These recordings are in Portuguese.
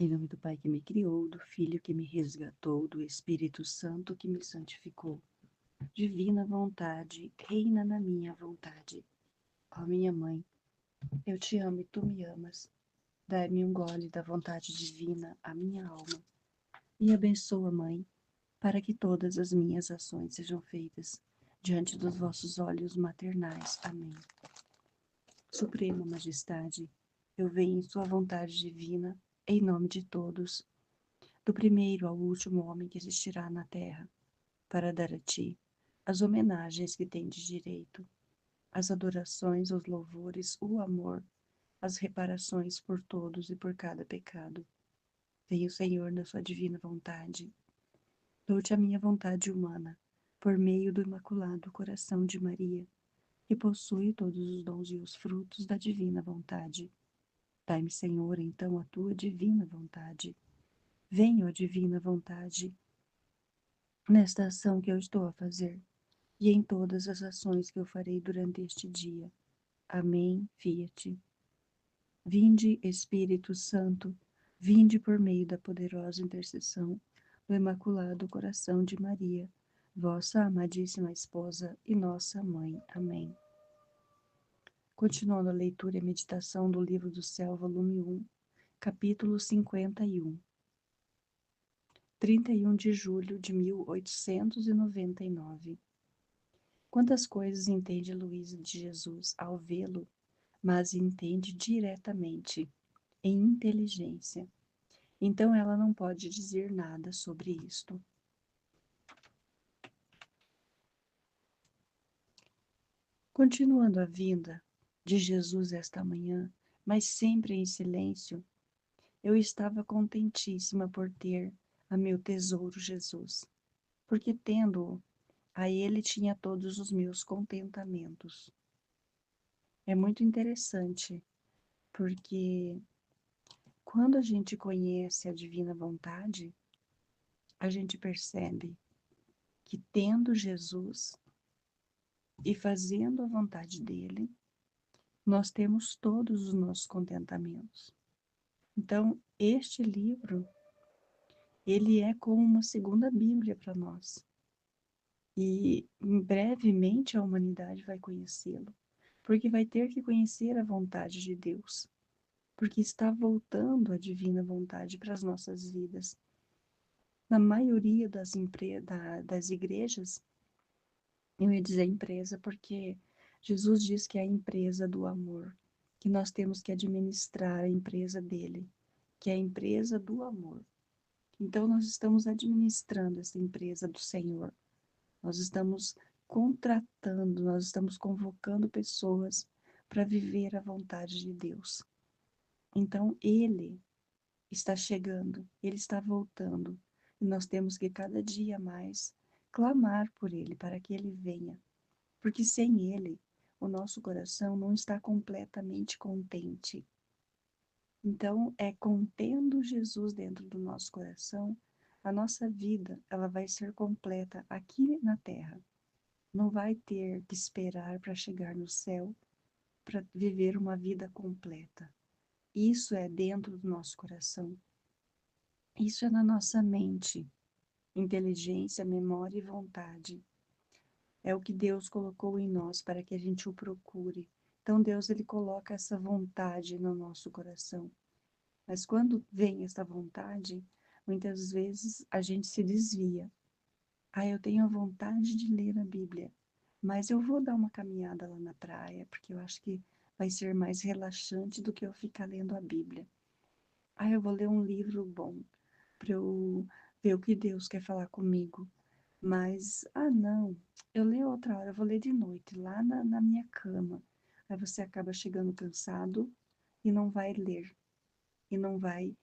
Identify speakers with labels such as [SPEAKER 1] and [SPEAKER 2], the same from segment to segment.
[SPEAKER 1] Em nome do Pai que me criou, do Filho que me resgatou, do Espírito Santo que me santificou. Divina vontade, reina na minha vontade. Ó minha mãe, eu te amo e tu me amas. Dai-me um gole da vontade divina à minha alma. E abençoa, Mãe, para que todas as minhas ações sejam feitas diante dos vossos olhos maternais. Amém. Suprema Majestade, eu venho em sua vontade divina, em nome de todos, do primeiro ao último homem que existirá na terra, para dar a ti as homenagens que tendes direito, as adorações, os louvores, o amor, as reparações por todos e por cada pecado. Venho, Senhor, na sua divina vontade. Dou-te a minha vontade humana, por meio do Imaculado Coração de Maria, que possui todos os dons e os frutos da divina vontade. Dai-me, Senhor, então a tua divina vontade. Venho a divina vontade nesta ação que eu estou a fazer e em todas as ações que eu farei durante este dia. Amém. Fiat. Vinde, Espírito Santo, vinde por meio da poderosa intercessão do Imaculado Coração de Maria, vossa amadíssima esposa e nossa mãe. Amém. Continuando a leitura e meditação do Livro do Céu, volume 1, capítulo 51. 31 de julho de 1899. Quantas coisas entende Luísa de Jesus ao vê-lo, mas entende diretamente, em inteligência. Então ela não pode dizer nada sobre isto. Continuando a vinda de Jesus esta manhã, mas sempre em silêncio, eu estava contentíssima por ter a meu tesouro Jesus, porque tendo-o, a ele tinha todos os meus contentamentos. É muito interessante, porque quando a gente conhece a divina vontade, a gente percebe que tendo Jesus e fazendo a vontade dele, nós temos todos os nossos contentamentos. Então, este livro, ele é como uma segunda Bíblia para nós. E brevemente a humanidade vai conhecê-lo, porque vai ter que conhecer a vontade de Deus, porque está voltando a divina vontade para as nossas vidas. Na maioria das igrejas, eu ia dizer empresa, porque Jesus diz que é a empresa do amor, que nós temos que administrar a empresa dele, que é a empresa do amor. Então, nós estamos administrando essa empresa do Senhor. Nós estamos contratando, nós estamos convocando pessoas para viver a vontade de Deus. Então, Ele está chegando, Ele está voltando, e nós temos que cada dia mais clamar por Ele, para que Ele venha. Porque sem Ele, o nosso coração não está completamente contente. Então, contendo Jesus dentro do nosso coração, a nossa vida ela vai ser completa aqui na Terra. Não vai ter que esperar para chegar no céu para viver uma vida completa. Isso é dentro do nosso coração. Isso é na nossa mente. Inteligência, memória e vontade. É o que Deus colocou em nós para que a gente o procure. Então Deus ele coloca essa vontade no nosso coração. Mas quando vem essa vontade, muitas vezes a gente se desvia. Ah, eu tenho a vontade de ler a Bíblia, mas eu vou dar uma caminhada lá na praia, porque eu acho que vai ser mais relaxante do que eu ficar lendo a Bíblia. Ah, eu vou ler um livro bom, para eu ver o que Deus quer falar comigo. Mas, não, eu leio outra hora, eu vou ler de noite, lá na minha cama. Aí você acaba chegando cansado e não vai ler, e não vai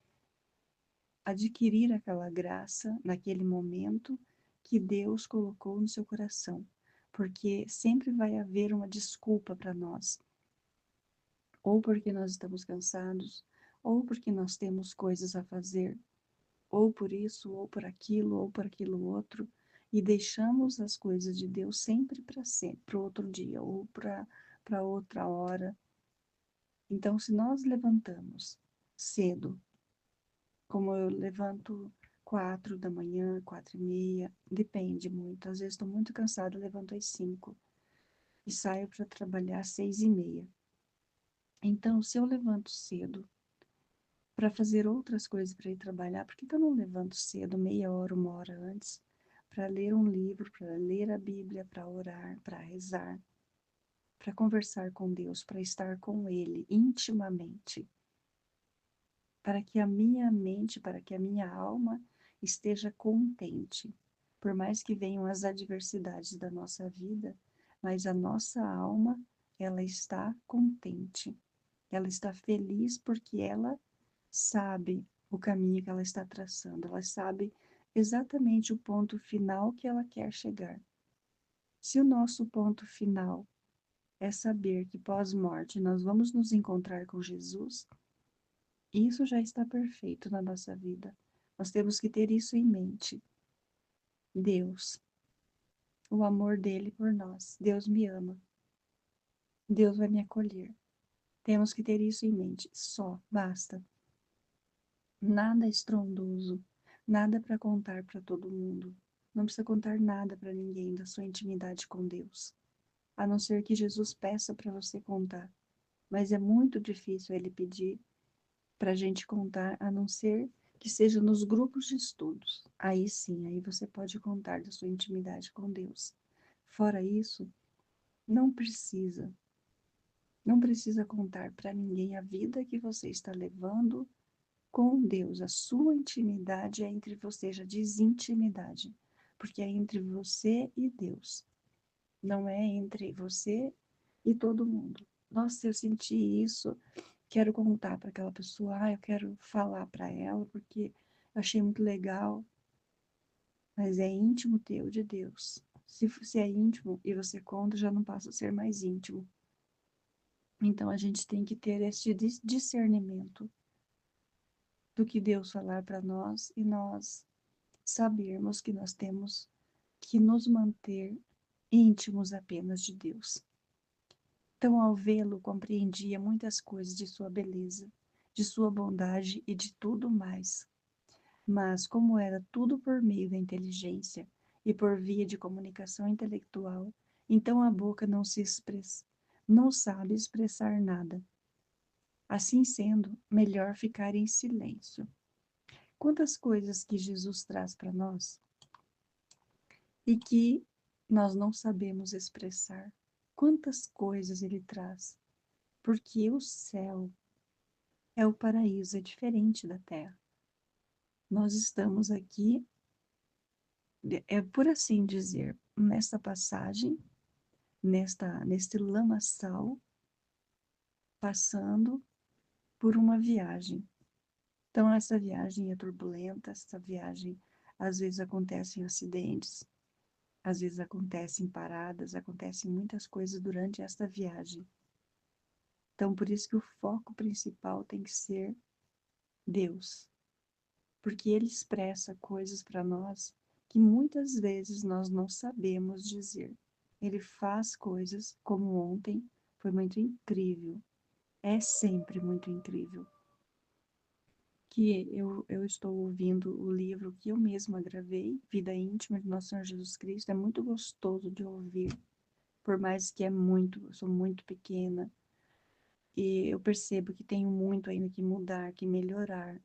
[SPEAKER 1] adquirir aquela graça naquele momento que Deus colocou no seu coração, porque sempre vai haver uma desculpa para nós, ou porque nós estamos cansados, ou porque nós temos coisas a fazer, ou por isso, ou por aquilo outro, e deixamos as coisas de Deus sempre para outro dia, ou para outra hora. Então, se nós levantamos cedo, como eu levanto 4 da manhã, 4h30, depende muito. Às vezes estou muito cansada, levanto às 5 e saio para trabalhar às 6h30. Então, se eu levanto cedo para fazer outras coisas para ir trabalhar, por que eu não levanto cedo, meia hora, 1 hora antes, para ler um livro, para ler a Bíblia, para orar, para rezar, para conversar com Deus, para estar com Ele intimamente, para que a minha mente, para que a minha alma esteja contente. Por mais que venham as adversidades da nossa vida, mas a nossa alma, ela está contente. Ela está feliz porque ela sabe o caminho que ela está traçando, ela sabe exatamente o ponto final que ela quer chegar. Se o nosso ponto final é saber que pós-morte nós vamos nos encontrar com Jesus, isso já está perfeito na nossa vida. Nós temos que ter isso em mente. Deus, o amor dele por nós. Deus me ama. Deus vai me acolher. Temos que ter isso em mente. Só, basta. Nada estrondoso, nada para contar para todo mundo. Não precisa contar nada para ninguém da sua intimidade com Deus, a não ser que Jesus peça para você contar. Mas é muito difícil ele pedir para a gente contar, a não ser que seja nos grupos de estudos. Aí sim, aí você pode contar da sua intimidade com Deus. Fora isso, não precisa. Não precisa contar para ninguém a vida que você está levando com Deus. A sua intimidade é entre você, já diz intimidade, porque é entre você e Deus, não é entre você e todo mundo. Nossa, eu senti isso, quero contar para aquela pessoa, eu quero falar para ela, porque eu achei muito legal, mas é íntimo teu de Deus. Se é íntimo e você conta, já não passa a ser mais íntimo. Então a gente tem que ter esse discernimento do que Deus falar para nós e nós sabermos que nós temos que nos manter íntimos apenas de Deus. Então, ao vê-lo, compreendia muitas coisas de sua beleza, de sua bondade e de tudo mais. Mas, como era tudo por meio da inteligência e por via de comunicação intelectual, então a boca não sabe expressar nada. Assim sendo, melhor ficar em silêncio. Quantas coisas que Jesus traz para nós e que nós não sabemos expressar. Quantas coisas ele traz, porque o céu é o paraíso, é diferente da terra. Nós estamos aqui, é por assim dizer, nesta passagem, neste lamaçal, passando por uma viagem. Então, essa viagem é turbulenta, essa viagem às vezes acontecem acidentes, às vezes acontecem paradas, acontecem muitas coisas durante esta viagem. Então, por isso que o foco principal tem que ser Deus, porque Ele expressa coisas para nós que muitas vezes nós não sabemos dizer. Ele faz coisas, como ontem, foi muito incrível, é sempre muito incrível. Que eu estou ouvindo o livro que eu mesma gravei, Vida Íntima de Nosso Senhor Jesus Cristo, é muito gostoso de ouvir, por mais que eu sou muito pequena, e eu percebo que tenho muito ainda que mudar, que melhorar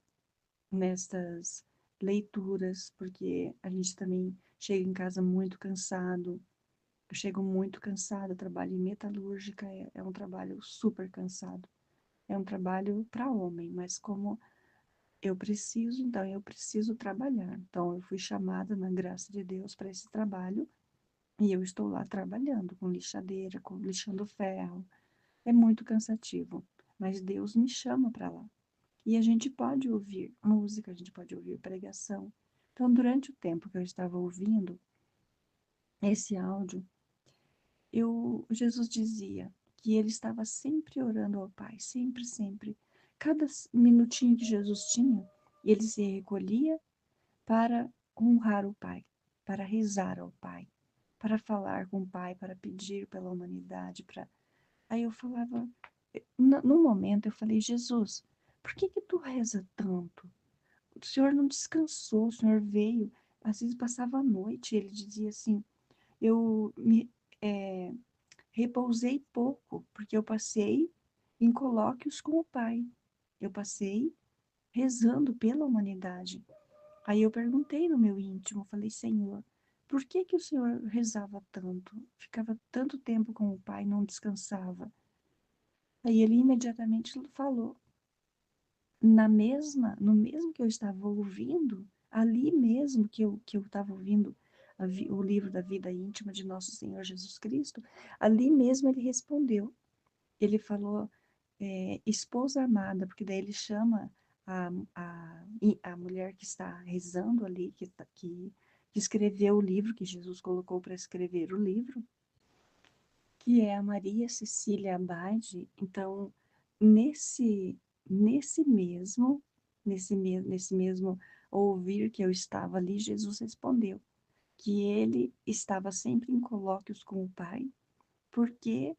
[SPEAKER 1] nestas leituras, porque a gente também chega em casa muito cansado. Eu chego muito cansada, trabalho em metalúrgica, é um trabalho super cansado. É um trabalho para homem, mas como eu preciso, então eu preciso trabalhar. Então eu fui chamada, na graça de Deus, para esse trabalho e eu estou lá trabalhando com lixadeira, com lixando ferro. É muito cansativo, mas Deus me chama para lá. E a gente pode ouvir música, a gente pode ouvir pregação. Então, durante o tempo que eu estava ouvindo esse áudio, Jesus dizia que ele estava sempre orando ao Pai, sempre, sempre. Cada minutinho que Jesus tinha, ele se recolhia para honrar o Pai, para rezar ao Pai, para falar com o Pai, para pedir pela humanidade. Aí eu falava, no momento eu falei, Jesus, por que que tu reza tanto? o senhor não descansou, o senhor veio, às vezes passava a noite, ele dizia assim, eu me é, repousei pouco, porque eu passei em colóquios com o Pai, eu passei rezando pela humanidade. Aí eu perguntei no meu íntimo, falei, Senhor, por que que o Senhor rezava tanto? Ficava tanto tempo com o Pai, não descansava. Aí ele imediatamente falou, no mesmo que eu estava ouvindo, ali mesmo que eu estava ouvindo o livro da vida íntima de nosso Senhor Jesus Cristo, ali mesmo ele respondeu. Ele falou, esposa amada, porque daí ele chama a mulher que está rezando ali, que escreveu o livro, que Jesus colocou para escrever o livro, que é a Maria Cecília Abade. Então, nesse, nesse mesmo, nesse mesmo ouvir que eu estava ali, Jesus respondeu que ele estava sempre em colóquios com o Pai, porque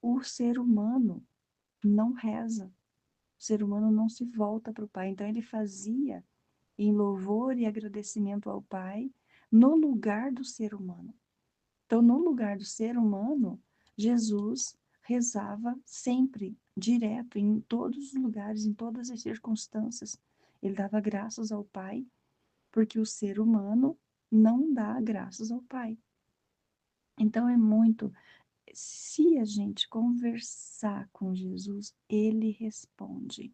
[SPEAKER 1] o ser humano não reza, o ser humano não se volta para o Pai. Então ele fazia em louvor e agradecimento ao Pai no lugar do ser humano. Então, no lugar do ser humano, Jesus rezava sempre, direto, em todos os lugares, em todas as circunstâncias. Ele dava graças ao Pai, porque o ser humano não dá graças ao Pai. Então, é muito. Se a gente conversar com Jesus, ele responde.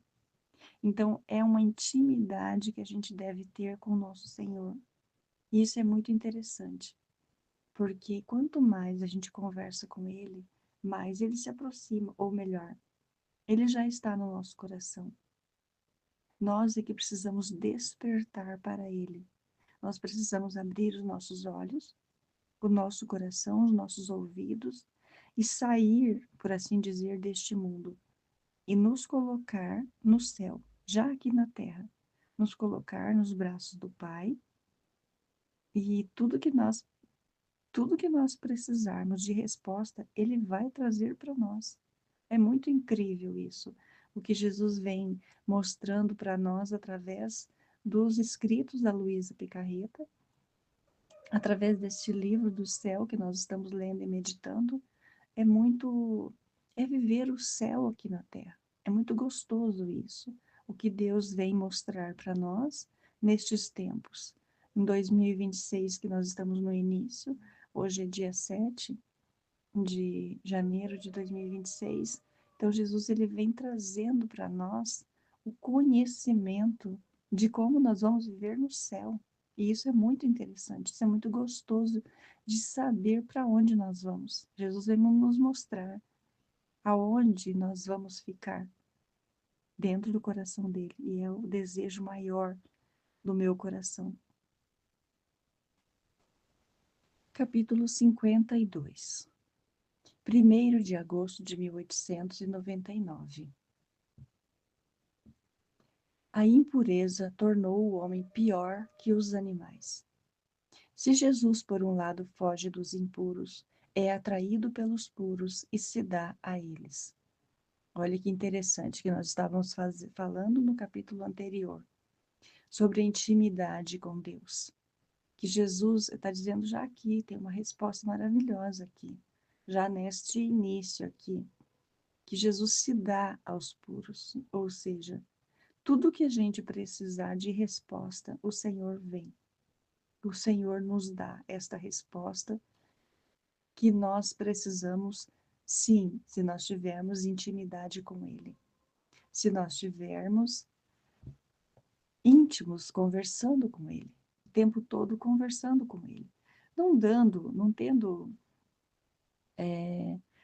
[SPEAKER 1] Então, é uma intimidade que a gente deve ter com o nosso Senhor. E isso é muito interessante, porque quanto mais a gente conversa com ele, mais ele se aproxima, ou melhor, ele já está no nosso coração. Nós é que precisamos despertar para ele. Nós precisamos abrir os nossos olhos, o nosso coração, os nossos ouvidos e sair, por assim dizer, deste mundo e nos colocar no céu, já aqui na terra, nos colocar nos braços do Pai e tudo que nós precisarmos de resposta, Ele vai trazer para nós. É muito incrível isso, o que Jesus vem mostrando para nós através dos escritos da Luísa Picarreta, através deste livro do céu que nós estamos lendo e meditando. É viver o céu aqui na terra. É muito gostoso isso, o que Deus vem mostrar para nós nestes tempos. Em 2026, que nós estamos no início, hoje é dia 7 de janeiro de 2026. Então Jesus ele vem trazendo para nós o conhecimento de como nós vamos viver no céu. E isso é muito interessante, isso é muito gostoso de saber para onde nós vamos. Jesus vem nos mostrar aonde nós vamos ficar dentro do coração dele. E é o desejo maior do meu coração. Capítulo 52. 1º de agosto de 1899. A impureza tornou o homem pior que os animais. Se Jesus, por um lado, foge dos impuros, é atraído pelos puros e se dá a eles. Olha que interessante que nós estávamos falando no capítulo anterior, sobre a intimidade com Deus. Que Jesus está dizendo já aqui, tem uma resposta maravilhosa aqui, já neste início aqui, que Jesus se dá aos puros, ou seja, tudo que a gente precisar de resposta, o Senhor vem. O Senhor nos dá esta resposta que nós precisamos, sim, se nós tivermos intimidade com Ele. Se nós tivermos íntimos conversando com Ele, o tempo todo conversando com Ele. Não tendo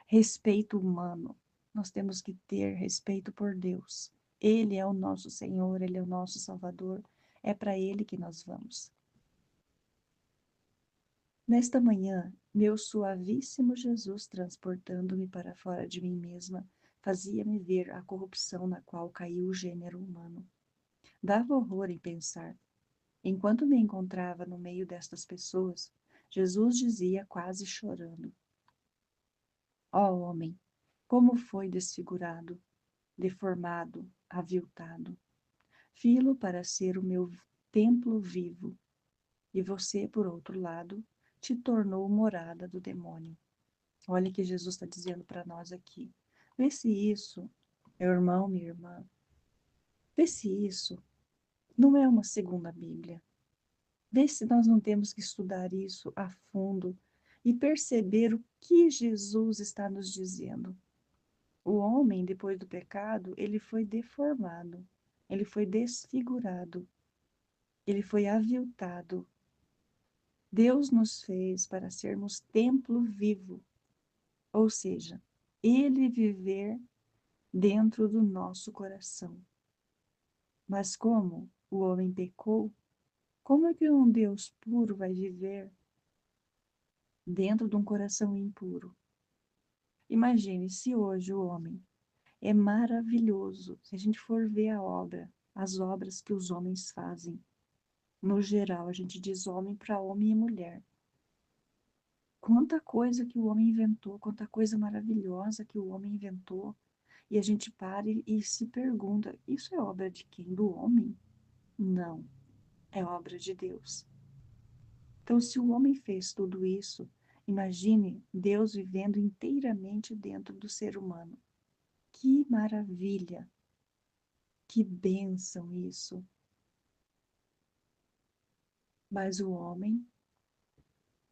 [SPEAKER 1] respeito humano. Nós temos que ter respeito por Deus. Ele é o nosso Senhor, Ele é o nosso Salvador. É para Ele que nós vamos. Nesta manhã, meu suavíssimo Jesus, transportando-me para fora de mim mesma, fazia-me ver a corrupção na qual caiu o gênero humano. Dava horror em pensar. Enquanto me encontrava no meio destas pessoas, Jesus dizia quase chorando: Ó homem, como foi desfigurado, deformado, aviltado! Fi-lo para ser o meu templo vivo. E você, por outro lado, te tornou morada do demônio. Olha o que Jesus está dizendo para nós aqui. Vê se isso, meu irmão, minha irmã, vê se isso não é uma segunda Bíblia. Vê se nós não temos que estudar isso a fundo e perceber o que Jesus está nos dizendo. O homem, depois do pecado, ele foi deformado, ele foi desfigurado, ele foi aviltado. Deus nos fez para sermos templo vivo, ou seja, ele viver dentro do nosso coração. Mas como o homem pecou, como é que um Deus puro vai viver dentro de um coração impuro? Imagine se hoje o homem é maravilhoso, se a gente for ver a obra, as obras que os homens fazem. No geral, a gente diz homem para homem e mulher. Quanta coisa que o homem inventou, quanta coisa maravilhosa que o homem inventou. E a gente para e se pergunta: isso é obra de quem? Do homem? Não, é obra de Deus. Então, se o homem fez tudo isso, imagine Deus vivendo inteiramente dentro do ser humano. Que maravilha! Que bênção isso! Mas o homem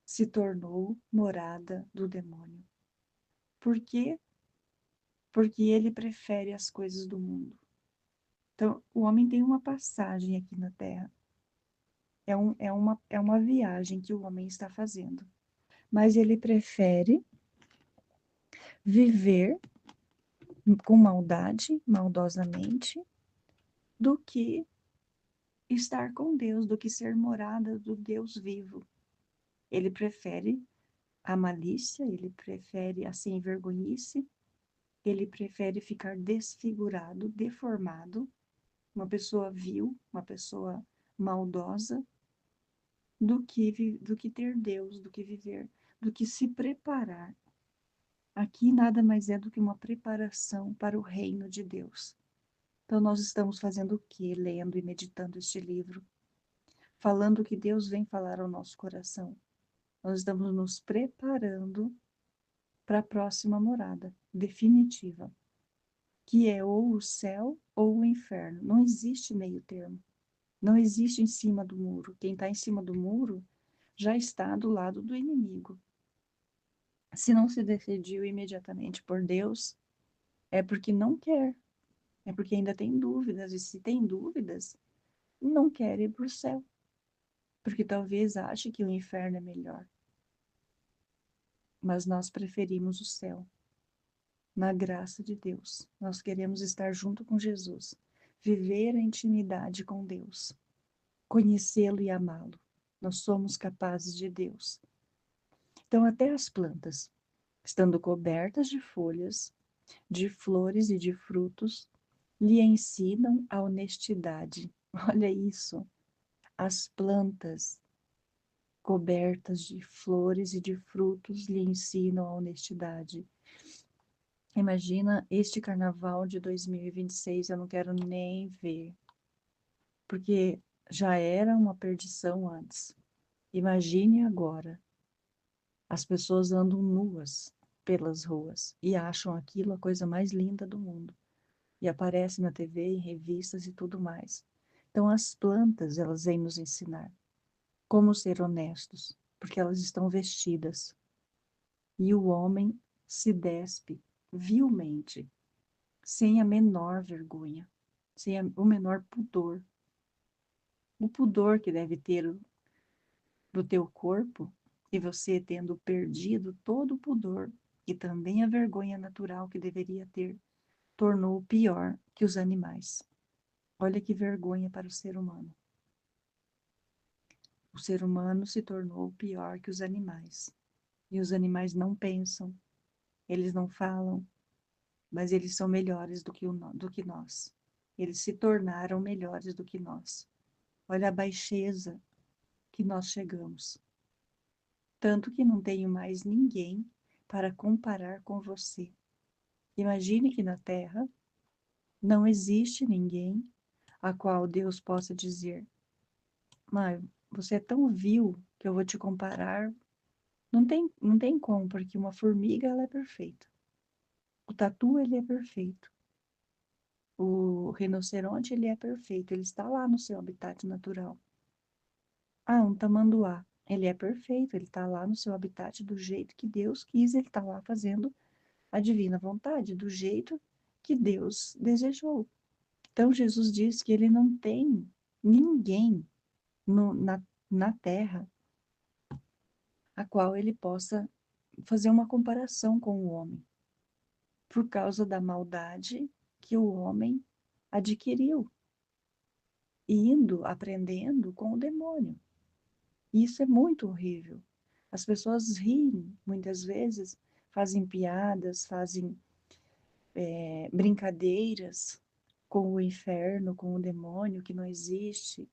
[SPEAKER 1] se tornou morada do demônio. Por quê? Porque ele prefere as coisas do mundo. Então, o homem tem uma passagem aqui na Terra. É uma viagem que o homem está fazendo. Mas ele prefere viver com maldade, maldosamente, do que estar com Deus, do que ser morada do Deus vivo. Ele prefere a malícia, ele prefere a sem vergonhice, ele prefere ficar desfigurado, deformado, uma pessoa vil, uma pessoa maldosa, do que ter Deus, do que viver, do que se preparar. Aqui nada mais é do que uma preparação para o reino de Deus. Então nós estamos fazendo o quê? Lendo e meditando este livro, falando o que Deus vem falar ao nosso coração. Nós estamos nos preparando para a próxima morada definitiva, que é ou o céu ou o inferno. Não existe meio termo. Não existe em cima do muro. Quem está em cima do muro já está do lado do inimigo. Se não se decidiu imediatamente por Deus, é porque não quer, é porque ainda tem dúvidas. E se tem dúvidas, não quer ir para o céu, porque talvez ache que o inferno é melhor. Mas nós preferimos o céu. Na graça de Deus, nós queremos estar junto com Jesus, viver a intimidade com Deus, conhecê-lo e amá-lo. Nós somos capazes de Deus. Então, até as plantas, estando cobertas de folhas, de flores e de frutos, lhe ensinam a honestidade. Olha isso. As plantas cobertas de flores e de frutos lhe ensinam a honestidade. Imagina este carnaval de 2026, eu não quero nem ver, porque já era uma perdição antes. Imagine agora, as pessoas andam nuas pelas ruas e acham aquilo a coisa mais linda do mundo. E aparece na TV, em revistas e tudo mais. Então as plantas, elas vêm nos ensinar como ser honestos, porque elas estão vestidas. E o homem se despe vilmente, sem a menor vergonha, sem o menor pudor. O pudor que deve ter do teu corpo, e você tendo perdido todo o pudor, e também a vergonha natural que deveria ter, tornou pior que os animais. Olha que vergonha para o ser humano. O ser humano se tornou pior que os animais. E os animais não pensam, eles não falam, mas eles são melhores do que nós. Eles se tornaram melhores do que nós. Olha a baixeza que nós chegamos. Tanto que não tenho mais ninguém para comparar com você. Imagine que na Terra não existe ninguém a qual Deus possa dizer: mas você é tão vil que eu vou te comparar. Não tem como, porque uma formiga ela é perfeita. O tatu ele é perfeito. O rinoceronte ele é perfeito. Ele está lá no seu habitat natural. Ah, um tamanduá. Ele é perfeito. Ele está lá no seu habitat do jeito que Deus quis. Ele está lá fazendo a divina vontade, do jeito que Deus desejou. Então Jesus diz que ele não tem ninguém na terra a qual ele possa fazer uma comparação com o homem, por causa da maldade que o homem adquiriu, indo, aprendendo com o demônio. E isso é muito horrível. As pessoas riem, muitas vezes, fazem piadas, fazem brincadeiras com o inferno, com o demônio que não existe.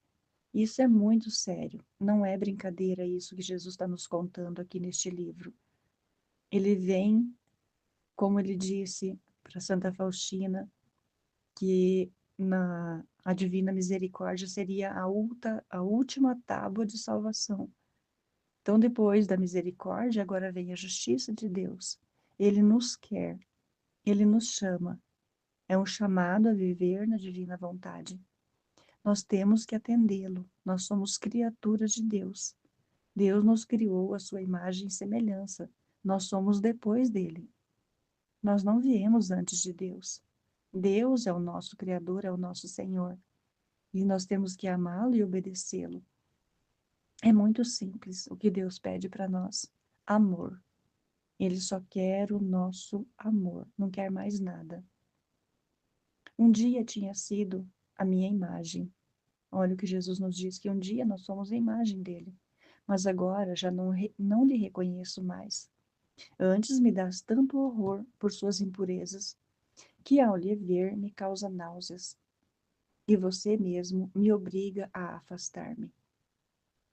[SPEAKER 1] Isso é muito sério. Não é brincadeira isso que Jesus está nos contando aqui neste livro. Ele vem, como ele disse para Santa Faustina, que a Divina Misericórdia seria a última tábua de salvação. Então, depois da misericórdia, agora vem a justiça de Deus. Ele nos quer, ele nos chama. É um chamado a viver na divina vontade. Nós temos que atendê-lo. Nós somos criaturas de Deus. Deus nos criou à sua imagem e semelhança. Nós somos depois dele. Nós não viemos antes de Deus. Deus é o nosso Criador, é o nosso Senhor. E nós temos que amá-lo e obedecê-lo. É muito simples o que Deus pede para nós: amor. Ele só quer o nosso amor, não quer mais nada. Um dia tinha sido a minha imagem. Olha o que Jesus nos diz, que um dia nós somos a imagem dele, mas agora já não lhe reconheço mais. Antes me dás tanto horror por suas impurezas, que ao lhe ver me causa náuseas, e você mesmo me obriga a afastar-me.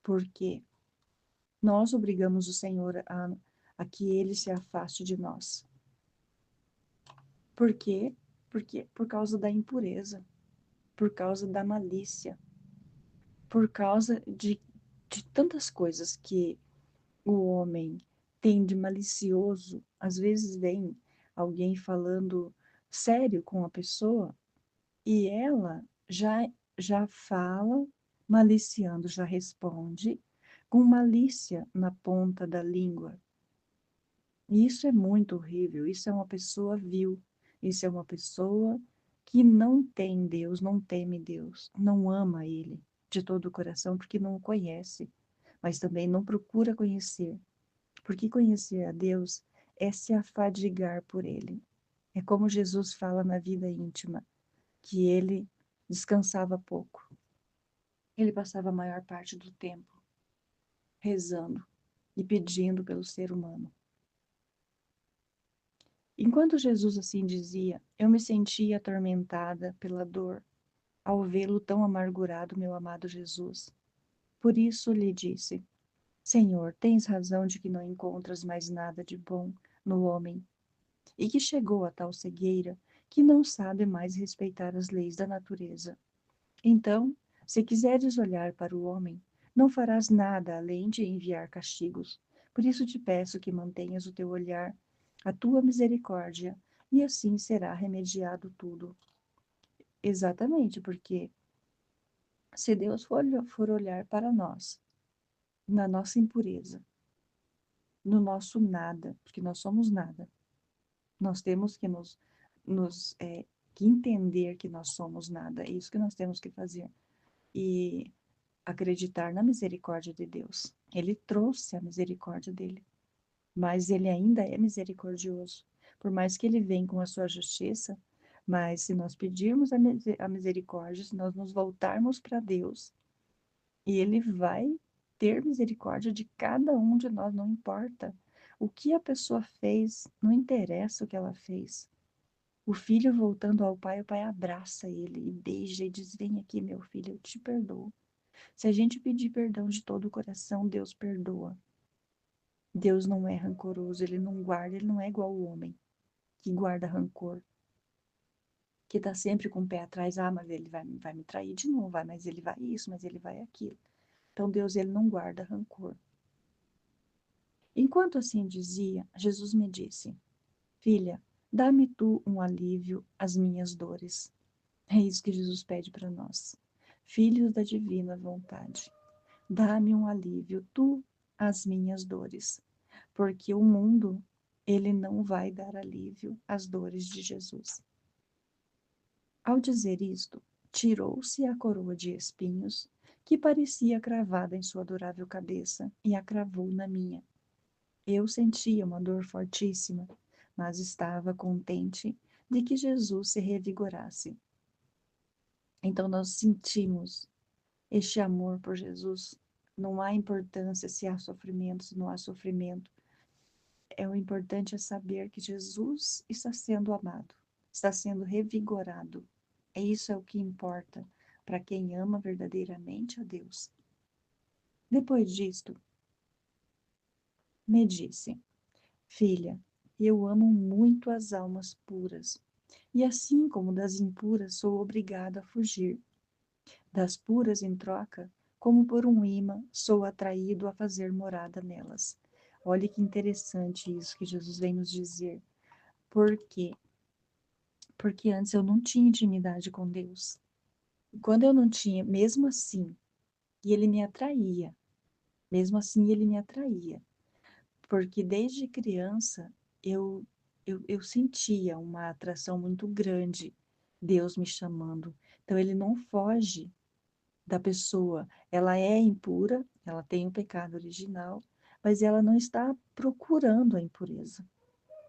[SPEAKER 1] Porque nós obrigamos o Senhor a que ele se afaste de nós. Por quê? Porque por causa da impureza, por causa da malícia, por causa de tantas coisas que o homem tem de malicioso. Às vezes vem alguém falando sério com a pessoa e ela já fala maliciando, já responde com malícia na ponta da língua. E isso é muito horrível. Isso é uma pessoa vil. Isso é uma pessoa que não tem Deus, não teme Deus, não ama Ele de todo o coração porque não o conhece, mas também não procura conhecer. Porque conhecer a Deus é se afadigar por Ele. É como Jesus fala na vida íntima, que ele descansava pouco. Ele passava a maior parte do tempo rezando e pedindo pelo ser humano. Enquanto Jesus assim dizia, eu me sentia atormentada pela dor ao vê-lo tão amargurado, meu amado Jesus. Por isso lhe disse: Senhor, tens razão de que não encontras mais nada de bom no homem, e que chegou a tal cegueira que não sabe mais respeitar as leis da natureza. Então, se quiseres olhar para o homem, não farás nada além de enviar castigos. Por isso te peço que mantenhas o teu olhar, a tua misericórdia, e assim será remediado tudo. Exatamente, porque se Deus for olhar para nós, na nossa impureza, no nosso nada, porque nós somos nada, nós temos que que entender que nós somos nada, é isso que nós temos que fazer. E acreditar na misericórdia de Deus. Ele trouxe a misericórdia dele, mas ele ainda é misericordioso. Por mais que ele venha com a sua justiça, mas se nós pedirmos a misericórdia, se nós nos voltarmos para Deus, ele vai ter misericórdia de cada um de nós, não importa. O que a pessoa fez, não interessa o que ela fez. O filho voltando ao pai, o pai abraça ele e beija e diz: Vem aqui, meu filho, eu te perdoo. Se a gente pedir perdão de todo o coração, Deus perdoa. Deus não é rancoroso, ele não guarda, ele não é igual ao homem que guarda rancor, que está sempre com o pé atrás, mas ele vai me trair de novo, mas ele vai isso, mas ele vai aquilo. Então Deus, ele não guarda rancor. Enquanto assim dizia, Jesus me disse: Filha, dá-me tu um alívio às minhas dores. É isso que Jesus pede para nós, filhos da divina vontade. Dá-me um alívio, tu, às minhas dores, porque o mundo, ele não vai dar alívio às dores de Jesus. Ao dizer isto, tirou-se a coroa de espinhos, que parecia cravada em sua adorável cabeça, e a cravou na minha. Eu sentia uma dor fortíssima, mas estava contente de que Jesus se revigorasse. Então nós sentimos este amor por Jesus. Não há importância se há sofrimento, se não há sofrimento. O importante é saber que Jesus está sendo amado, está sendo revigorado. E isso é o que importa para quem ama verdadeiramente a Deus. Depois disto, me disse: Filha, eu amo muito as almas puras, e assim como das impuras sou obrigada a fugir. Das puras, em troca, como por um imã, sou atraído a fazer morada nelas. Olha que interessante isso que Jesus vem nos dizer. Por quê? Porque antes eu não tinha intimidade com Deus. E quando eu não tinha, mesmo assim, e ele me atraía, mesmo assim ele me atraía. Porque desde criança eu, eu sentia uma atração muito grande, Deus me chamando. Então ele não foge da pessoa. Ela é impura, ela tem o pecado original, mas ela não está procurando a impureza.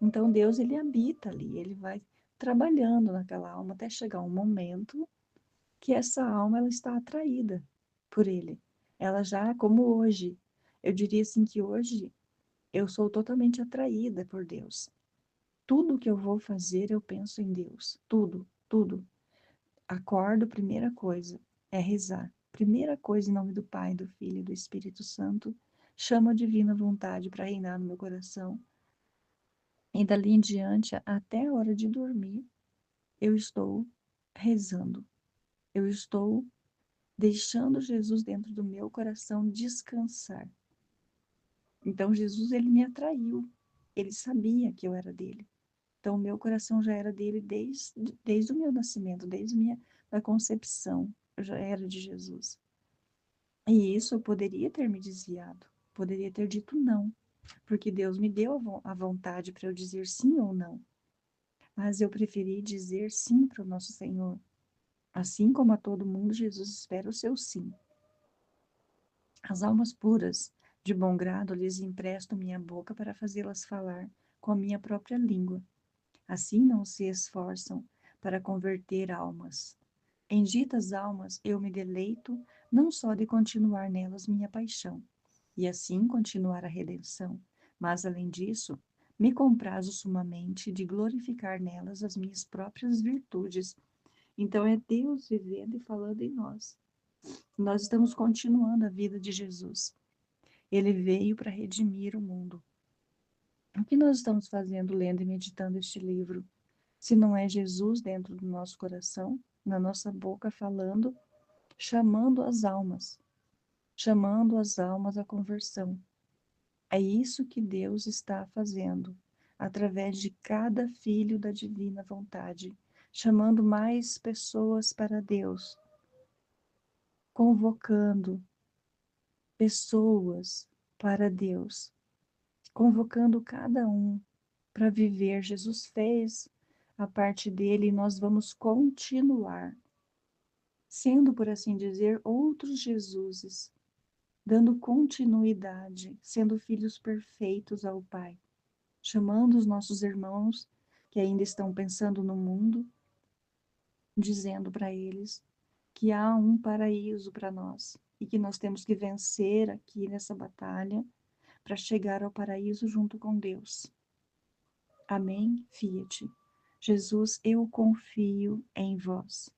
[SPEAKER 1] Então Deus, ele habita ali, ele vai trabalhando naquela alma até chegar um momento que essa alma, ela está atraída por ele. Ela já, como hoje, eu diria assim que hoje eu sou totalmente atraída por Deus. Tudo que eu vou fazer, eu penso em Deus. Tudo, tudo. Acordo, primeira coisa é rezar. Primeira coisa, em nome do Pai, do Filho e do Espírito Santo, chamo a divina vontade para reinar no meu coração. E dali em diante, até a hora de dormir, eu estou rezando. Eu estou deixando Jesus dentro do meu coração descansar. Então, Jesus, ele me atraiu. Ele sabia que eu era dele. Então, o meu coração já era dele desde o meu nascimento, desde a minha da concepção. Eu já era de Jesus. E isso eu poderia ter me desviado, poderia ter dito não, porque Deus me deu a vontade para eu dizer sim ou não. Mas eu preferi dizer sim para o nosso Senhor. Assim como a todo mundo, Jesus espera o seu sim. As almas puras, de bom grado, lhes empresto minha boca para fazê-las falar com a minha própria língua. Assim não se esforçam para converter almas. Em ditas almas eu me deleito não só de continuar nelas minha paixão, e assim continuar a redenção, mas além disso, me comprazo sumamente de glorificar nelas as minhas próprias virtudes. Então é Deus vivendo e falando em nós. Nós estamos continuando a vida de Jesus. Ele veio para redimir o mundo. O que nós estamos fazendo lendo e meditando este livro? Se não é Jesus dentro do nosso coração, na nossa boca falando, chamando as almas à conversão. É isso que Deus está fazendo, através de cada filho da divina vontade, chamando mais pessoas para Deus, convocando pessoas para Deus, convocando cada um para viver. Jesus fez a parte dele e nós vamos continuar sendo, por assim dizer, outros Jesuses, dando continuidade, sendo filhos perfeitos ao Pai, chamando os nossos irmãos que ainda estão pensando no mundo, dizendo para eles que há um paraíso para nós e que nós temos que vencer aqui nessa batalha para chegar ao paraíso junto com Deus. Amém? Fiat. Jesus, eu confio em vós.